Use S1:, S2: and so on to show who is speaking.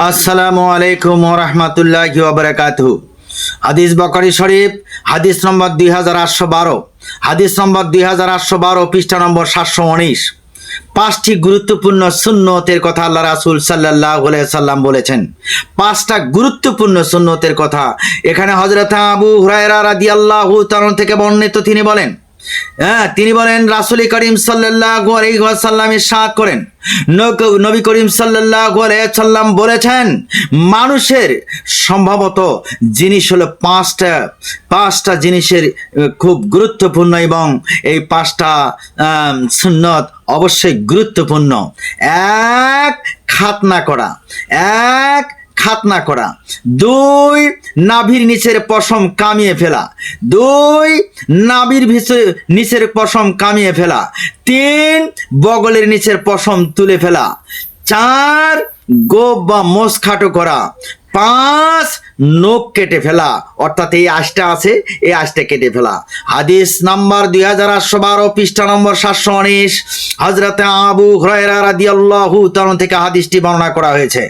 S1: আসসালামু আলাইকুম ওয়া রাহমাতুল্লাহি ওয়া বারাকাতুহু। হাদিস বুখারী শরীফ হাদিস নম্বর 2812, হাদিস নম্বর 2812, পৃষ্ঠা নম্বর 719। পাঁচটি গুরুত্বপূর্ণ সুন্নতের কথা আল্লাহ রাসূল সাল্লাল্লাহু আলাইহি সাল্লাম বলেছেন। পাঁচটা গুরুত্বপূর্ণ সুন্নতের কথা এখানে হযরত আবু হুরায়রা রাদিয়াল্লাহু তাআলা থেকে বর্ণিত। তিনি বলেন রাসূল করিম সাল্লাল্লাহু আলাইহি ওয়াসাল্লাম ইরশাদ করেন, নবী করিম সাল্লাল্লাহু আলাইহি ওয়াসাল্লাম বলেছেন, মানুষের সম্ভবত জিনিস হলো পাঁচটা জিনিসের খুব গুরুত্বপূর্ণ, এবং এই পাঁচটা সুন্নত অবশ্যই গুরুত্বপূর্ণ। এক, খাতনা করা। দুই, নাভির নিচের পশম কামিয়ে ফেলা। তিন, বগলের নিচের পশম তুলে ফেলা। চার, গোপ বা মোষ খাটো করা। পাঁচ, নখ কেটে ফেলা, অর্থাৎ এই আঁশটা আছে, এই আঁশটা কেটে ফেলা। হাদিস নাম্বার 2812, পৃষ্ঠা নম্বর 719, হযরত আবু হুরায়রা রাদিয়াল্লাহু তাআলা থেকে হাদিসটি বর্ণনা করা হয়েছে।